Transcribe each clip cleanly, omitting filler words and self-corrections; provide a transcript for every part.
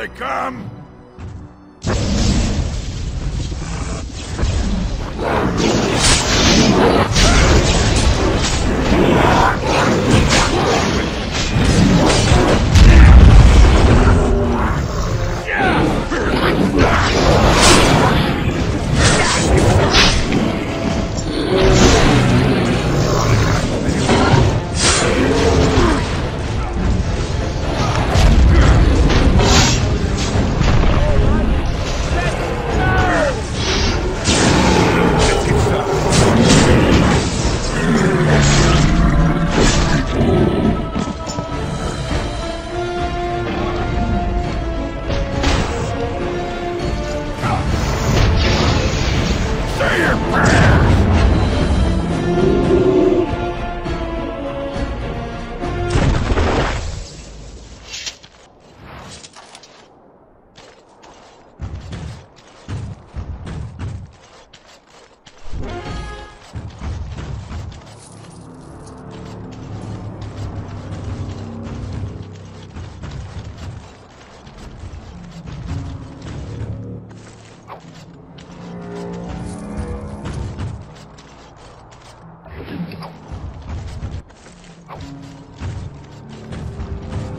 they come!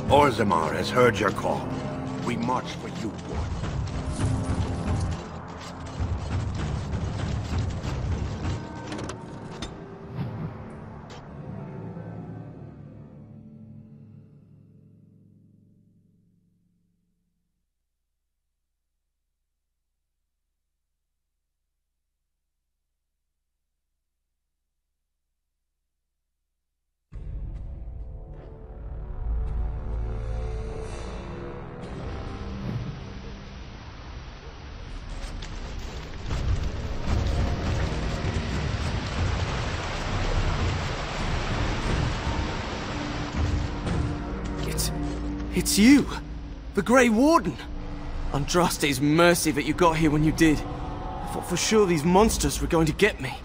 Orzammar has heard your call. We march for you, Warden. It's you! The Grey Warden! Andraste's mercy that you got here when you did. I thought for sure these monsters were going to get me.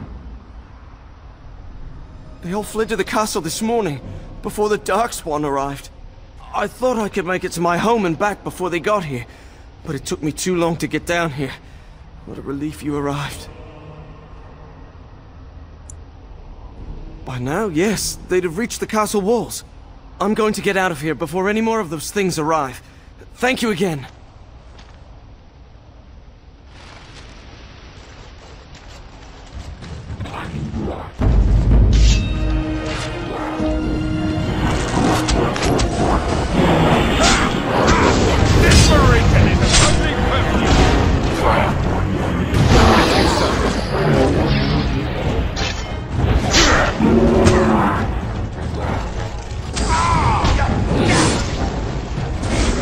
They all fled to the castle this morning, before the Darkspawn arrived. I thought I could make it to my home and back before they got here, but it took me too long to get down here. What a relief you arrived. By now, yes, they'd have reached the castle walls. I'm going to get out of here before any more of those things arrive. Thank you again. This Morrigan is a public perfume!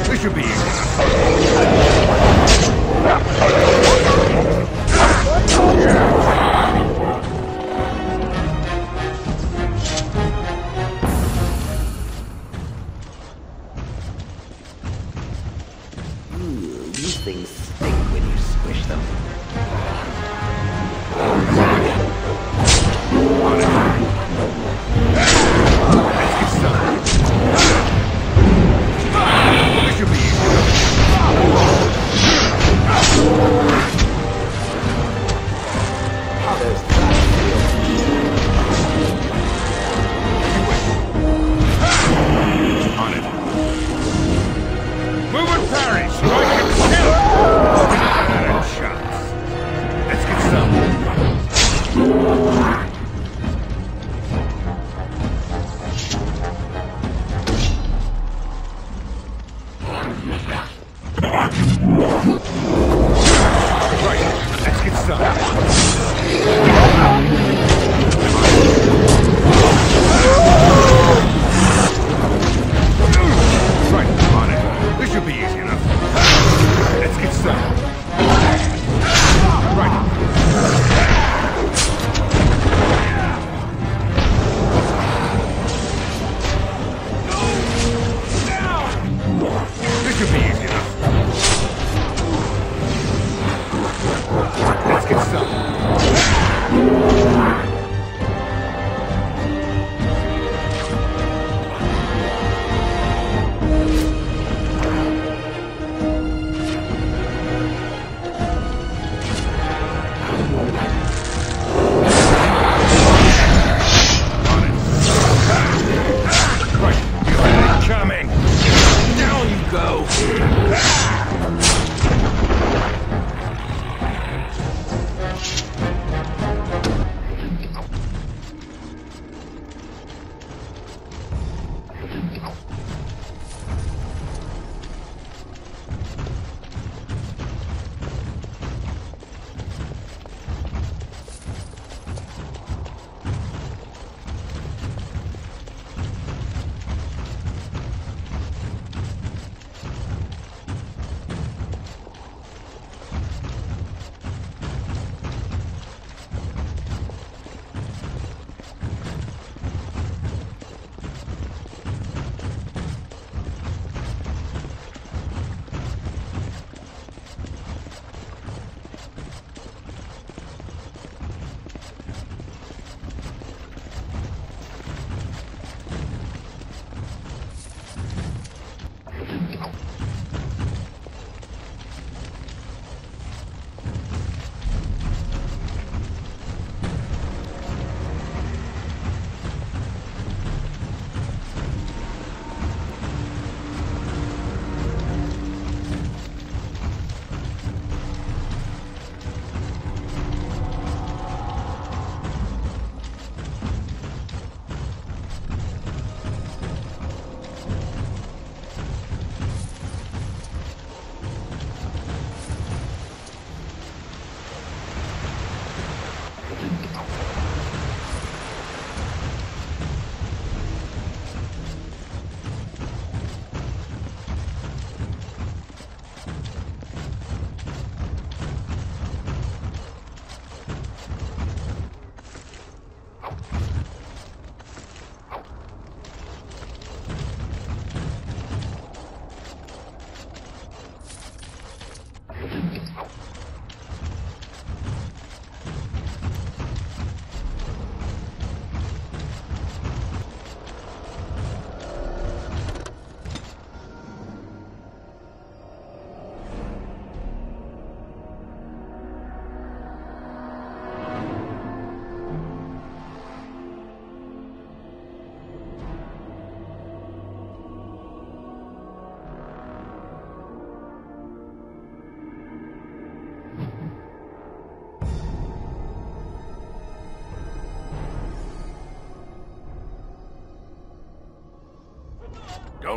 This should be These things stink when you squish them.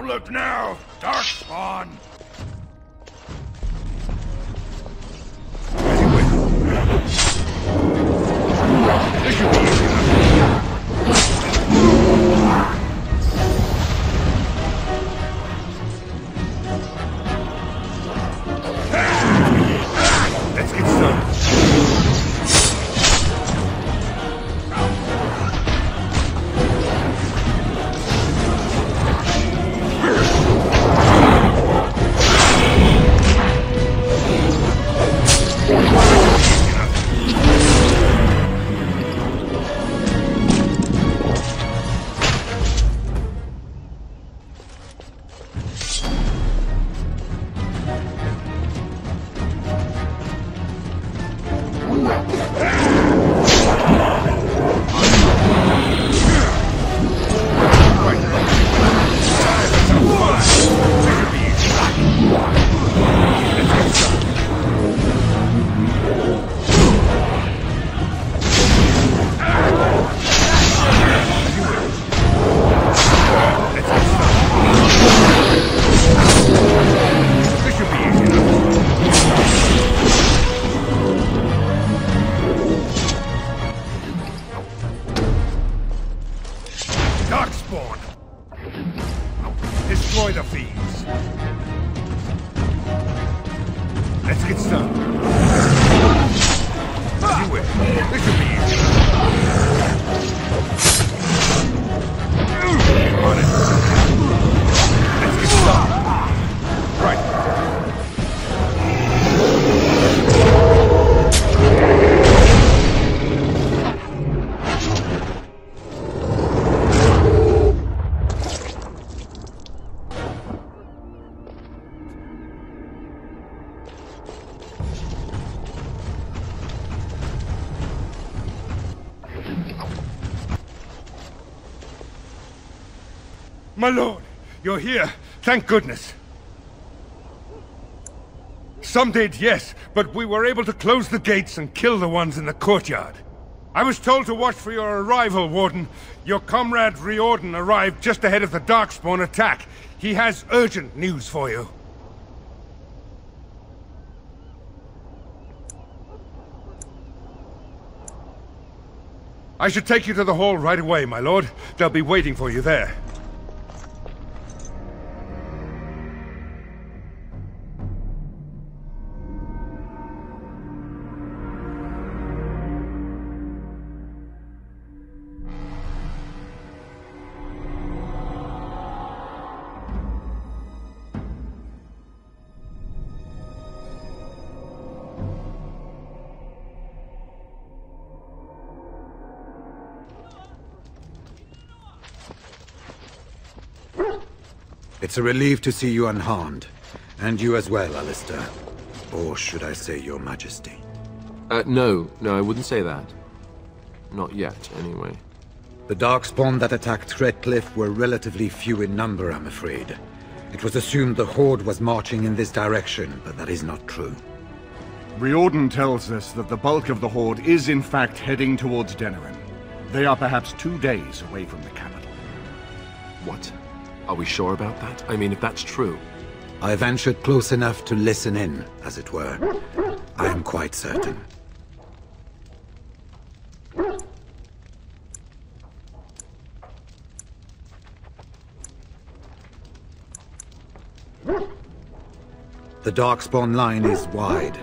Don't look now! Darkspawn! This should be easy enough. Let's get started. Darkspawn! Destroy the thieves. Let's get started. As you wish. This should be easy. On it. Let's get started. Right. My lord, you're here. Thank goodness. Some did, yes, but we were able to close the gates and kill the ones in the courtyard. I was told to watch for your arrival, Warden. Your comrade Riordan arrived just ahead of the Darkspawn attack. He has urgent news for you. I should take you to the hall right away, my lord. They'll be waiting for you there. It's a relief to see you unharmed. And you as well, Alistair. Or should I say your majesty? No, I wouldn't say that. Not yet, anyway. The Darkspawn that attacked Redcliffe were relatively few in number, I'm afraid. It was assumed the Horde was marching in this direction, but that is not true. Riordan tells us that the bulk of the Horde is in fact heading towards Denerim. They are perhaps 2 days away from the capital. What? Are we sure about that? I mean, if that's true... I ventured close enough to listen in, as it were. I am quite certain. The Darkspawn line is wide,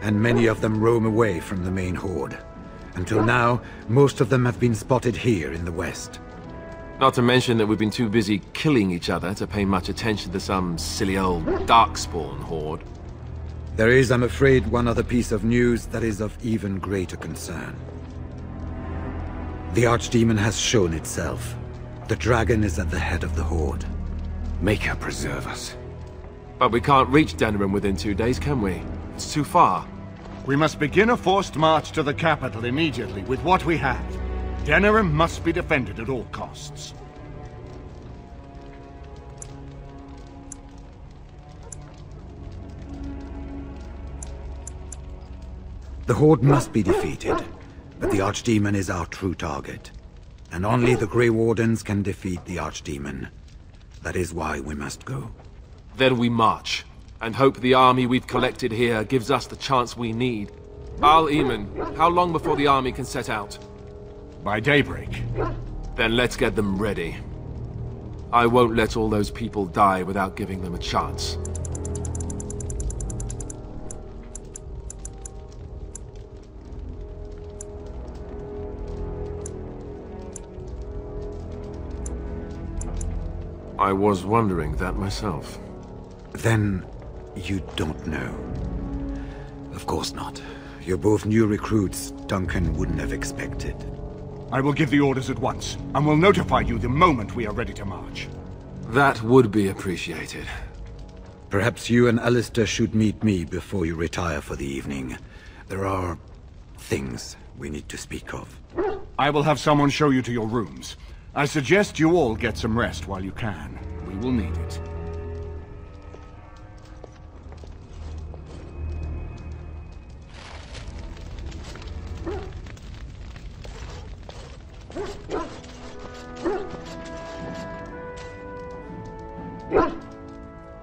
and many of them roam away from the main Horde. Until now, most of them have been spotted here in the west. Not to mention that we've been too busy killing each other to pay much attention to some silly old Darkspawn horde. There is, I'm afraid, one other piece of news that is of even greater concern. The Archdemon has shown itself. The dragon is at the head of the Horde. Make her preserve us. But we can't reach Denerim within 2 days, can we? It's too far. We must begin a forced march to the capital immediately with what we have. Denerim must be defended at all costs. The Horde must be defeated, but the Archdemon is our true target. And only the Grey Wardens can defeat the Archdemon. That is why we must go. Then we march, and hope the army we've collected here gives us the chance we need. Al-Eamon, how long before the army can set out? By daybreak. Then let's get them ready. I won't let all those people die without giving them a chance. I was wondering that myself. Then you don't know. Of course not. You're both new recruits Duncan wouldn't have expected. I will give the orders at once, and will notify you the moment we are ready to march. That would be appreciated. Perhaps you and Alistair should meet me before you retire for the evening. There are things we need to speak of. I will have someone show you to your rooms. I suggest you all get some rest while you can. We will need it.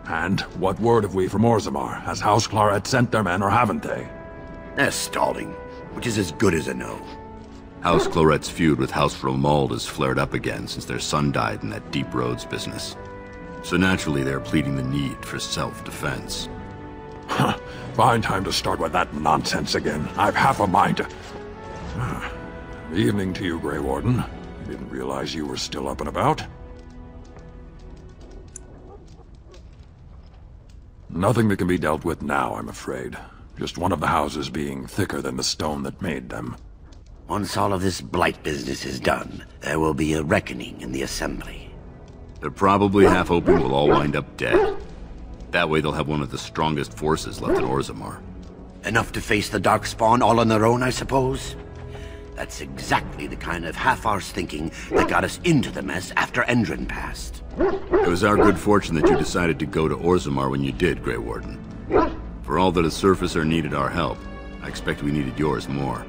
And what word have we from Orzammar? Has House Claret sent their men or haven't they? They're stalling, which is as good as a no. House Claret's feud with House Romald has flared up again since their son died in that Deep Roads business. So naturally they're pleading the need for self-defense. Huh. Fine time to start with that nonsense again. I've half a mind to... Evening to you, Grey Warden. I didn't realize you were still up and about. Nothing that can be dealt with now, I'm afraid. Just one of the houses being thicker than the stone that made them. Once all of this blight business is done, there will be a reckoning in the Assembly. They're probably half hoping we'll all wind up dead. That way they'll have one of the strongest forces left in Orzammar. Enough to face the Darkspawn all on their own, I suppose? That's exactly the kind of half-arsed thinking that got us into the mess after Endron passed. It was our good fortune that you decided to go to Orzammar when you did, Grey Warden. For all that a surfacer needed our help, I expect we needed yours more.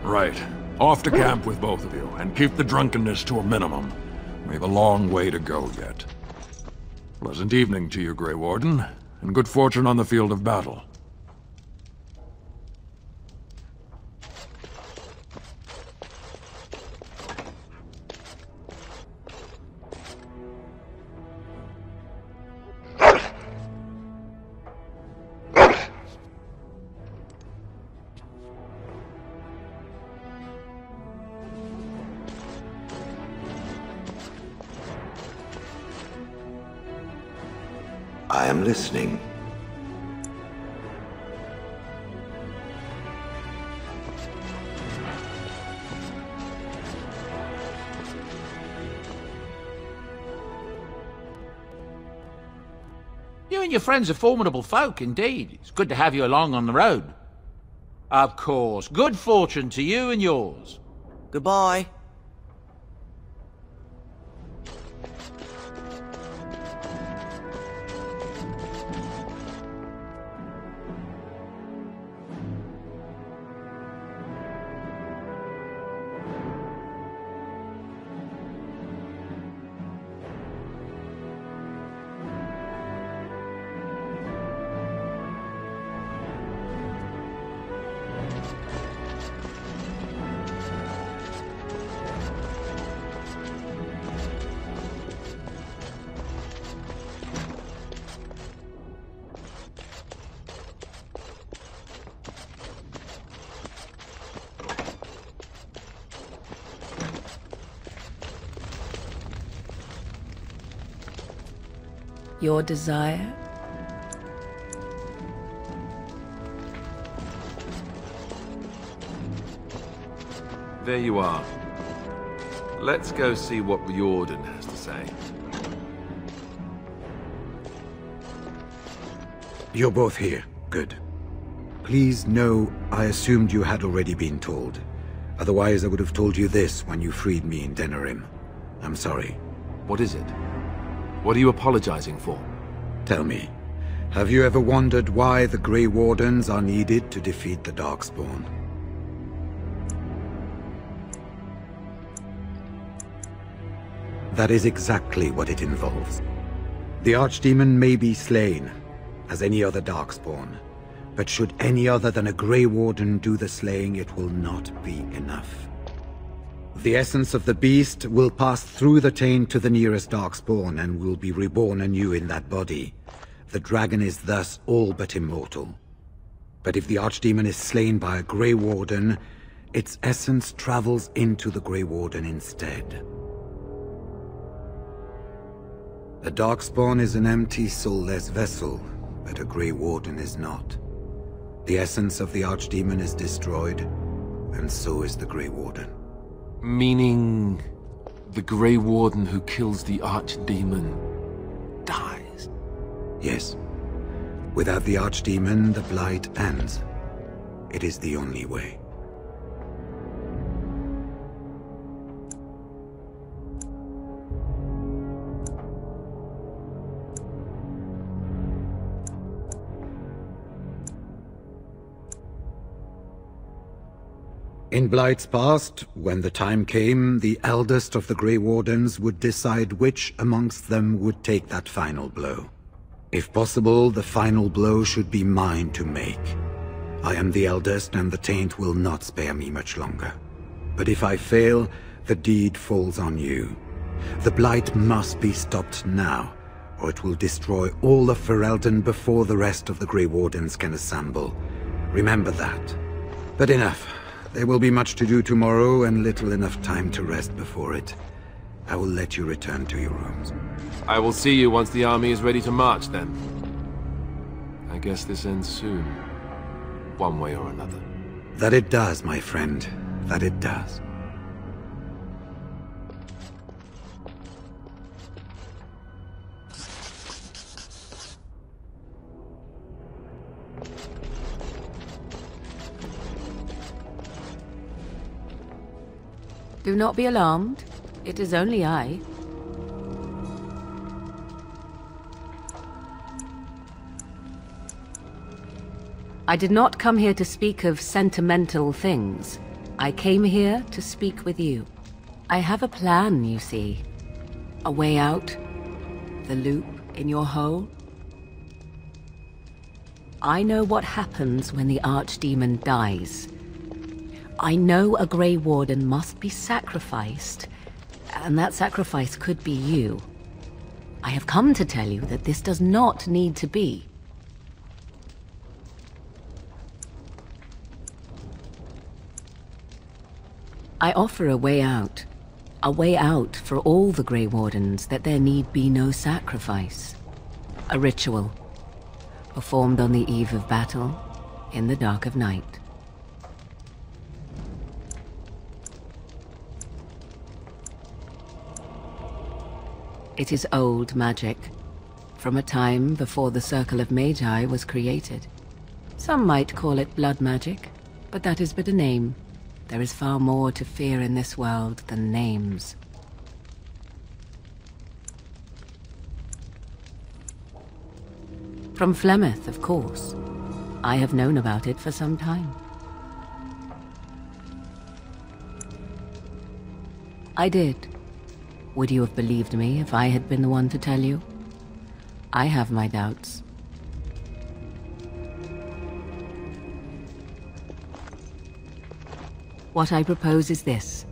Right. Off to camp with both of you, and keep the drunkenness to a minimum. We have a long way to go yet. Pleasant evening to you, Grey Warden, and good fortune on the field of battle. I am listening. You and your friends are formidable folk, indeed. It's good to have you along on the road. Of course. Good fortune to you and yours. Goodbye. Your desire? There you are. Let's go see what Riordan has to say. You're both here. Good. Please know I assumed you had already been told. Otherwise I would have told you this when you freed me in Denerim. I'm sorry. What is it? What are you apologizing for? Tell me, have you ever wondered why the Grey Wardens are needed to defeat the Darkspawn? That is exactly what it involves. The Archdemon may be slain, as any other Darkspawn, but should any other than a Grey Warden do the slaying, it will not be enough. The essence of the beast will pass through the taint to the nearest Darkspawn and will be reborn anew in that body. The dragon is thus all but immortal. But if the Archdemon is slain by a Grey Warden, its essence travels into the Grey Warden instead. A Darkspawn is an empty, soulless vessel, but a Grey Warden is not. The essence of the Archdemon is destroyed, and so is the Grey Warden. Meaning, the Grey Warden who kills the Archdemon dies? Yes. Without the Archdemon, the Blight ends. It is the only way. In Blight's past, when the time came, the eldest of the Grey Wardens would decide which amongst them would take that final blow. If possible, the final blow should be mine to make. I am the eldest, and the taint will not spare me much longer. But if I fail, the deed falls on you. The Blight must be stopped now, or it will destroy all of Ferelden before the rest of the Grey Wardens can assemble. Remember that. But enough. There will be much to do tomorrow, and little enough time to rest before it. I will let you return to your rooms. I will see you once the army is ready to march, then. I guess this ends soon. One way or another. That it does, my friend. That it does. Do not be alarmed. It is only I. I did not come here to speak of sentimental things. I came here to speak with you. I have a plan, you see. A way out. The loop in your hole. I know what happens when the Archdemon dies. I know a Grey Warden must be sacrificed, and that sacrifice could be you. I have come to tell you that this does not need to be. I offer a way out for all the Grey Wardens, that there need be no sacrifice. A ritual, performed on the eve of battle, in the dark of night. It is old magic, from a time before the Circle of Magi was created. Some might call it blood magic, but that is but a name. There is far more to fear in this world than names. From Flemeth, of course. I have known about it for some time. I did. Would you have believed me if I had been the one to tell you? I have my doubts. What I propose is this.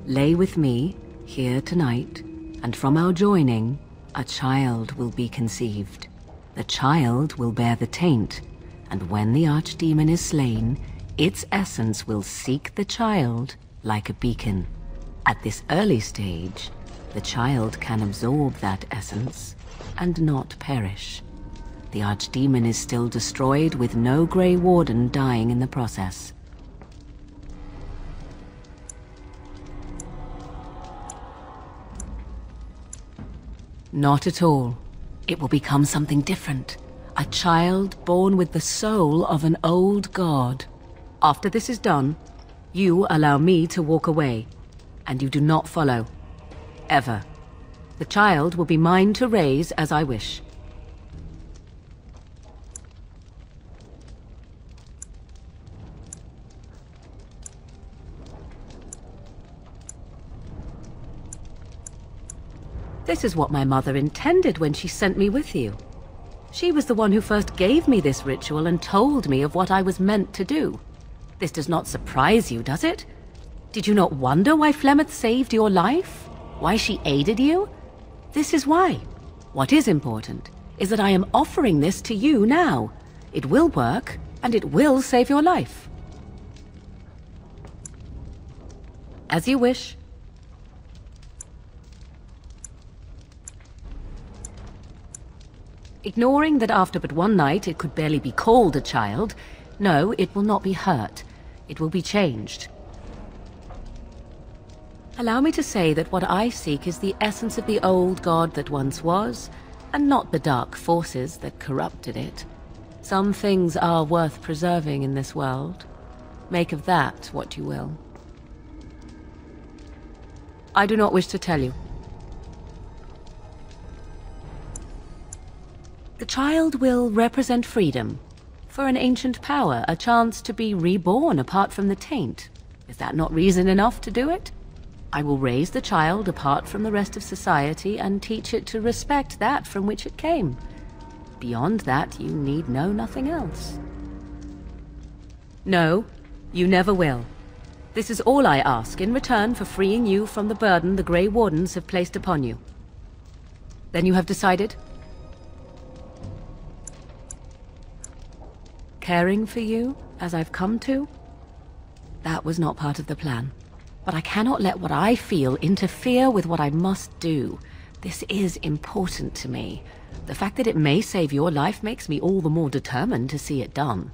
Lay with me, here tonight, and from our joining, a child will be conceived. The child will bear the taint, and when the Archdemon is slain, its essence will seek the child like a beacon. At this early stage, the child can absorb that essence and not perish. The Archdemon is still destroyed with no Grey Warden dying in the process. Not at all. It will become something different. A child born with the soul of an old god. After this is done, you allow me to walk away, and you do not follow. Ever. The child will be mine to raise as I wish. This is what my mother intended when she sent me with you. She was the one who first gave me this ritual and told me of what I was meant to do. This does not surprise you, does it? Did you not wonder why Flemeth saved your life? Why she aided you? This is why. What is important is that I am offering this to you now. It will work, and it will save your life. As you wish. Ignoring that after but one night it could barely be called a child, no, it will not be hurt. It will be changed. Allow me to say that what I seek is the essence of the old god that once was, and not the dark forces that corrupted it. Some things are worth preserving in this world. Make of that what you will. I do not wish to tell you. The child will represent freedom. For an ancient power, a chance to be reborn apart from the taint. Is that not reason enough to do it? I will raise the child apart from the rest of society and teach it to respect that from which it came. Beyond that, you need know nothing else. No, you never will. This is all I ask in return for freeing you from the burden the Grey Wardens have placed upon you. Then you have decided? Caring for you, as I've come to? That was not part of the plan. But I cannot let what I feel interfere with what I must do. This is important to me. The fact that it may save your life makes me all the more determined to see it done.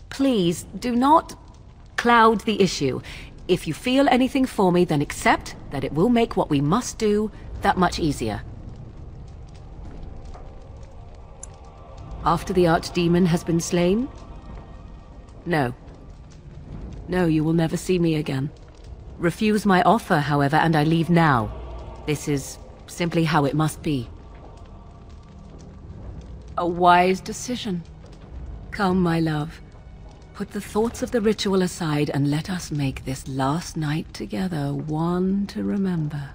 Please, do not cloud the issue. If you feel anything for me, then accept that it will make what we must do that much easier. After the Archdemon has been slain? No. No, you will never see me again. Refuse my offer, however, and I leave now. This is simply how it must be. A wise decision. Come, my love. Put the thoughts of the ritual aside and let us make this last night together one to remember.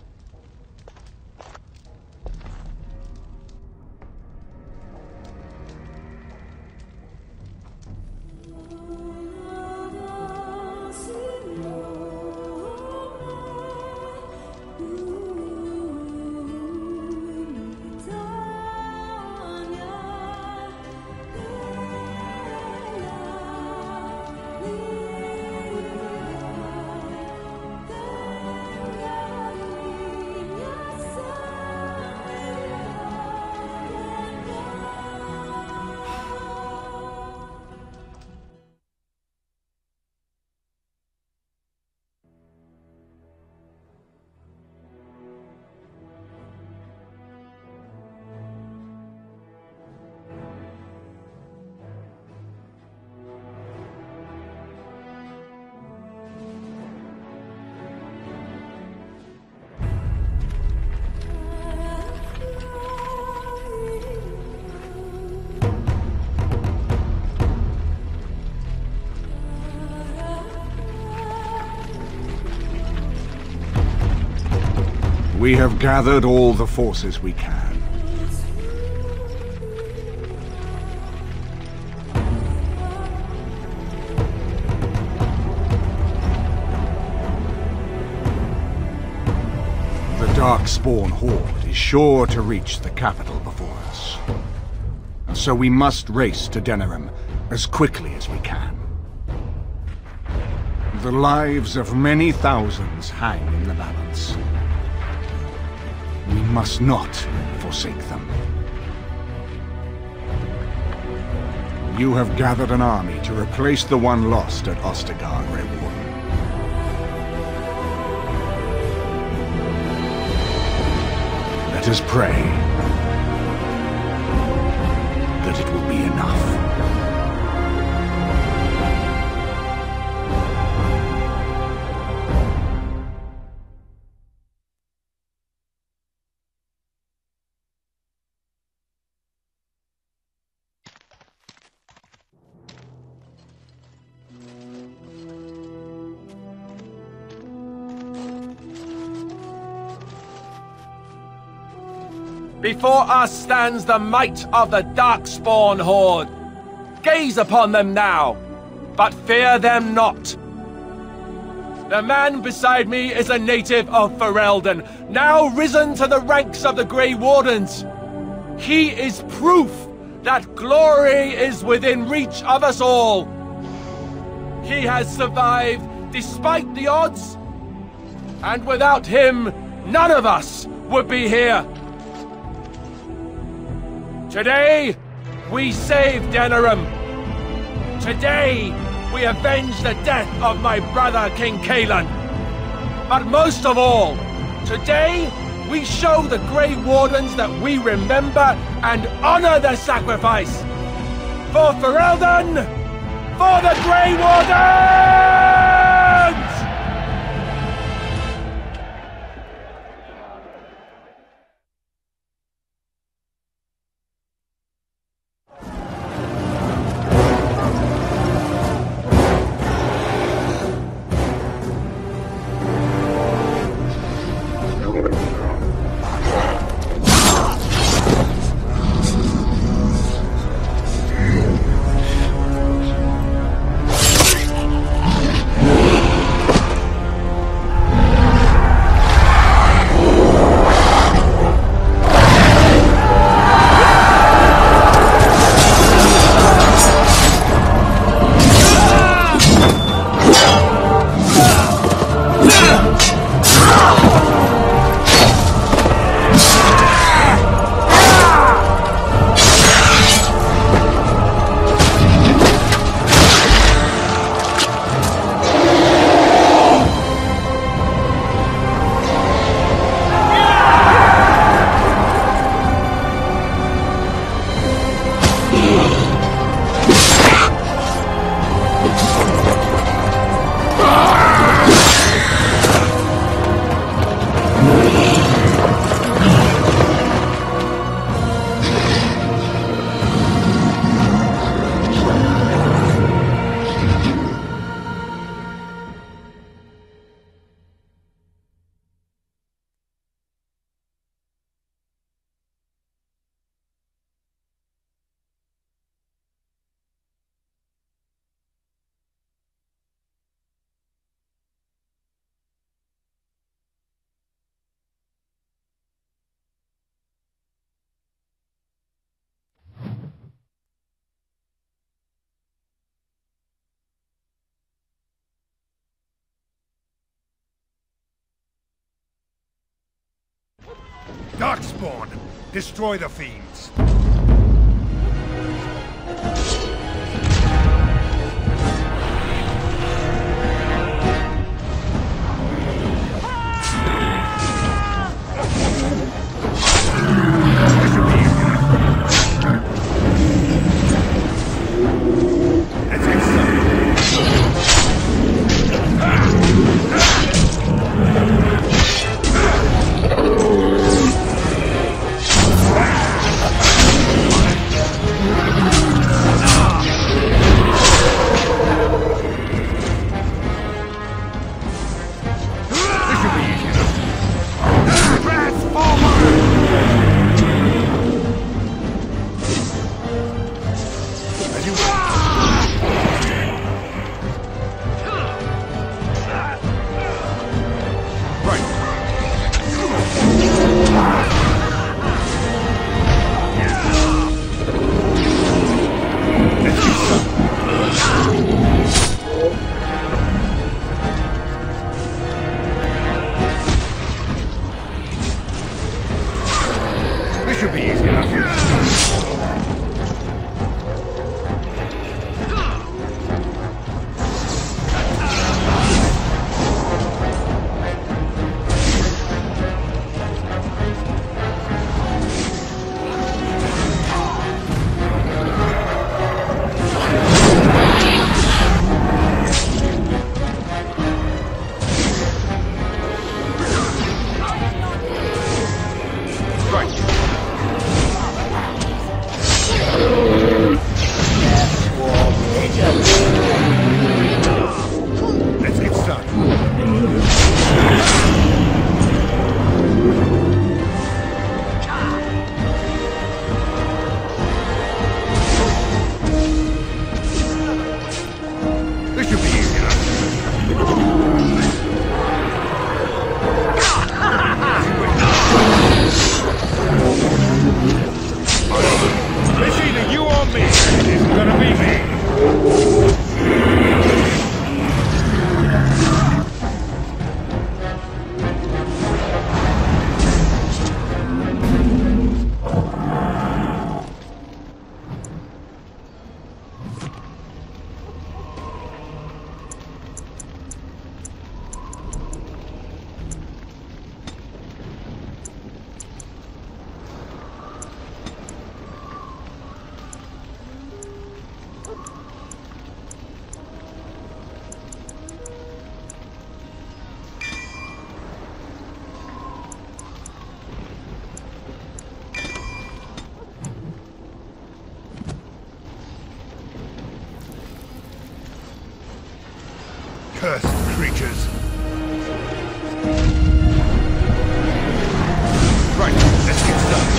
We have gathered all the forces we can. The Darkspawn horde is sure to reach the capital before us. So we must race to Denerim as quickly as we can. The lives of many thousands hang in the balance. We must not forsake them. You have gathered an army to replace the one lost at Ostagar, Grey Warden. Let us pray that it will be enough. Before us stands the might of the Darkspawn horde. Gaze upon them now, but fear them not. The man beside me is a native of Ferelden, now risen to the ranks of the Grey Wardens. He is proof that glory is within reach of us all. He has survived despite the odds, and without him, none of us would be here. Today, we save Denerim. Today, we avenge the death of my brother King Kaelan. But most of all, today, we show the Grey Wardens that we remember and honor their sacrifice. For Ferelden, for the Grey Wardens! Darkspawn! Destroy the fiends! Cursed creatures. Right, let's get started.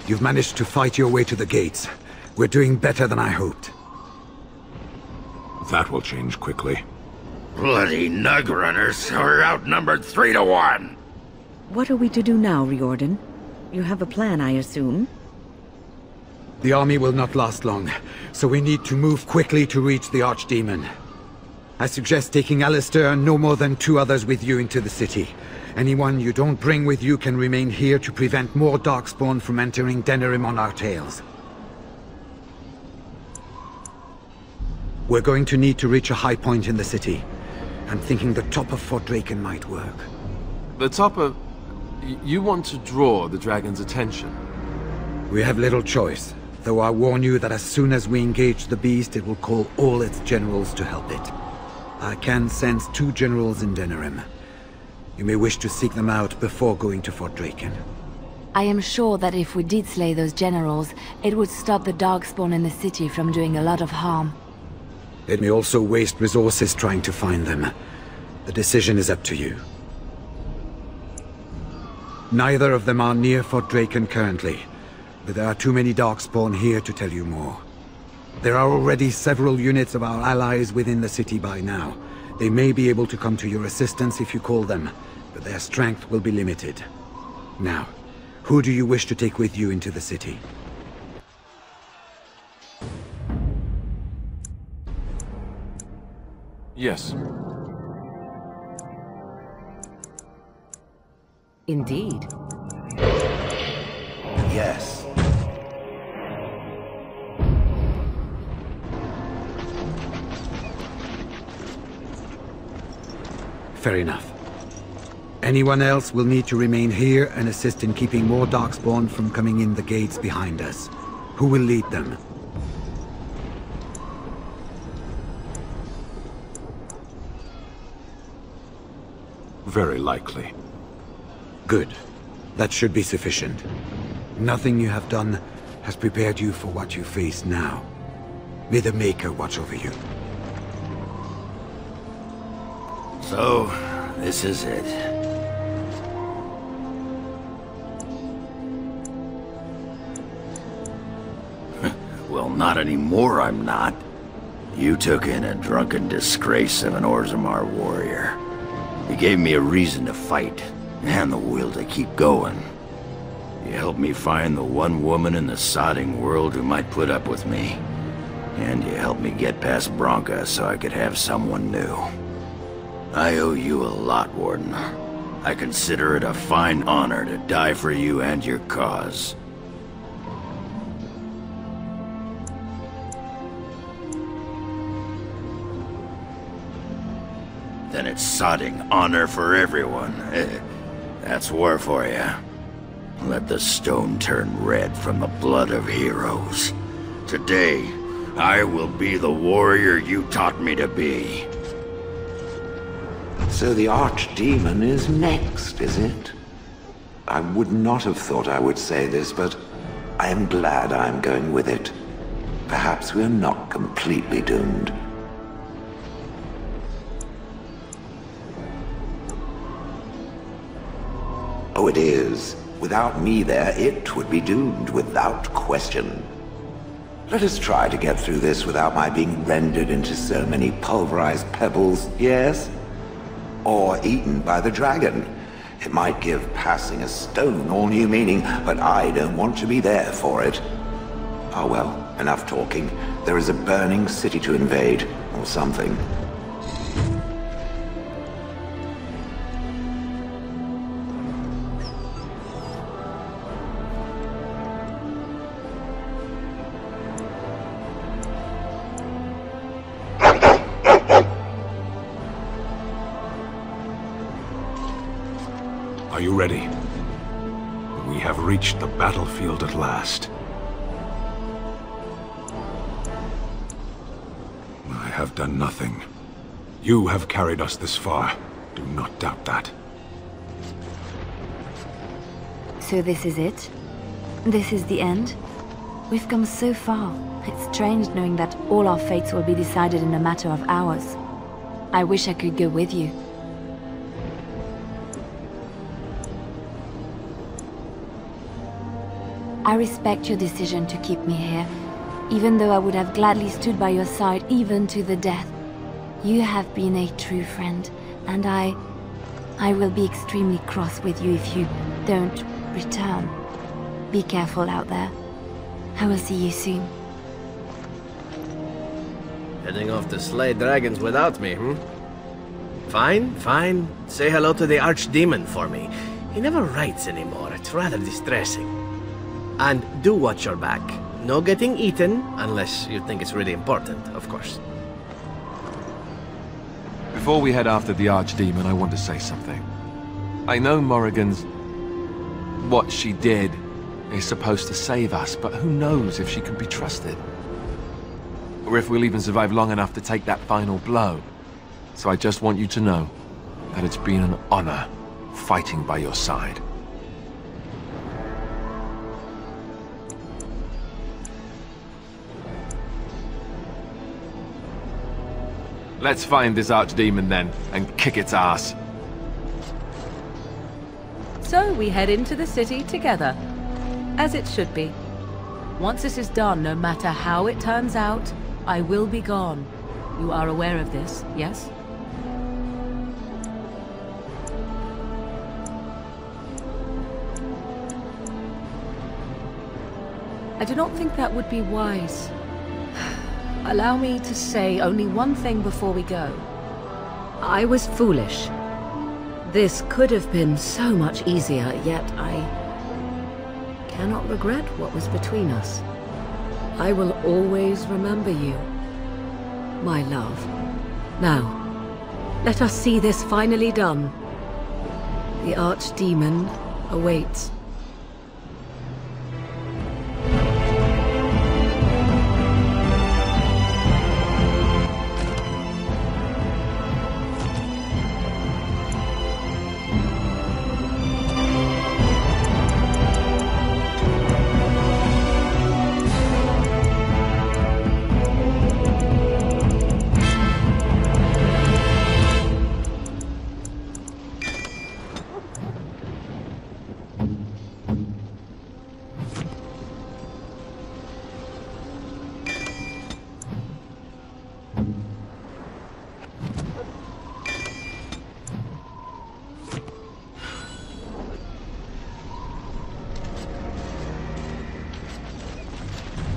You've managed to fight your way to the gates. We're doing better than I hoped. That will change quickly. Bloody nug runners are outnumbered 3 to 1. What are we to do now, Riordan? You have a plan, I assume? The army will not last long, so we need to move quickly to reach the Archdemon. I suggest taking Alistair and no more than 2 others with you into the city. Anyone you don't bring with you can remain here to prevent more Darkspawn from entering Denerim on our tails. We're going to need to reach a high point in the city. I'm thinking the top of Fort Draken might work. The top of... You want to draw the dragon's attention? We have little choice, though I warn you that as soon as we engage the beast, it will call all its generals to help it. I can sense 2 generals in Denerim. You may wish to seek them out before going to Fort Draken. I am sure that if we did slay those generals, it would stop the Darkspawn in the city from doing a lot of harm. It may also waste resources trying to find them. The decision is up to you. Neither of them are near Fort Draken currently, but there are too many Darkspawn here to tell you more. There are already several units of our allies within the city by now. They may be able to come to your assistance if you call them, but their strength will be limited. Now, who do you wish to take with you into the city? Yes. Indeed. Yes. Fair enough. Anyone else will need to remain here and assist in keeping more Darkspawn from coming in the gates behind us. Who will lead them? Very likely. Good. That should be sufficient. Nothing you have done has prepared you for what you face now. May the Maker watch over you. So, this is it. Well, not anymore, I'm not. You took in a drunken disgrace of an Orzammar warrior. You gave me a reason to fight, and the will to keep going. You helped me find the one woman in the sodding world who might put up with me. And you helped me get past Bronca so I could have someone new. I owe you a lot, Warden. I consider it a fine honor to die for you and your cause. Then it's sodding honor for everyone. That's war for you. Let the stone turn red from the blood of heroes. Today, I will be the warrior you taught me to be. So the Archdemon is next, is it? I would not have thought I would say this, but I am glad I am going with it. Perhaps we are not completely doomed. Oh, it is. Without me there, it would be doomed without question. Let us try to get through this without my being rendered into so many pulverized pebbles, yes? Or eaten by the dragon. It might give passing a stone all new meaning, but I don't want to be there for it. Oh well, enough talking. There is a burning city to invade, or something. Are you ready? We have reached the battlefield at last. I have done nothing. You have carried us this far. Do not doubt that. So this is it? This is the end? We've come so far. It's strange knowing that all our fates will be decided in a matter of hours. I wish I could go with you. I respect your decision to keep me here, even though I would have gladly stood by your side even to the death. You have been a true friend, and I will be extremely cross with you if you don't return. Be careful out there. I will see you soon. Heading off to slay dragons without me, Fine, fine. Say hello to the Archdemon for me. He never writes anymore. It's rather distressing. And do watch your back. No getting eaten, unless you think it's really important, of course. Before we head after the Archdemon, I want to say something. I know Morrigan's... what she did is supposed to save us, but who knows if she can be trusted? Or if we'll even survive long enough to take that final blow. So I just want you to know that it's been an honor fighting by your side. Let's find this Archdemon then, and kick its ass. So we head into the city together, as it should be. Once this is done, no matter how it turns out, I will be gone. You are aware of this, yes? I do not think that would be wise. Allow me to say only one thing before we go. I was foolish. This could have been so much easier, yet I cannot regret what was between us. I will always remember you, my love. Now, let us see this finally done. The Archdemon awaits.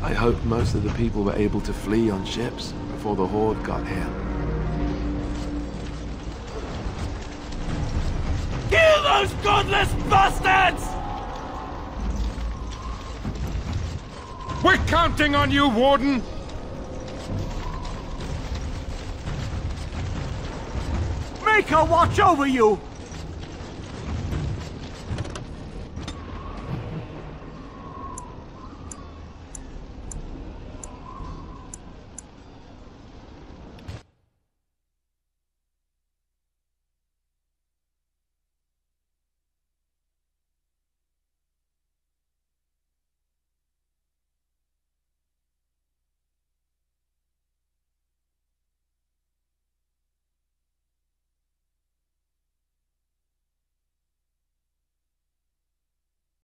I hope most of the people were able to flee on ships before the Horde got here. Kill those godless bastards! We're counting on you, Warden! Make her watch over you!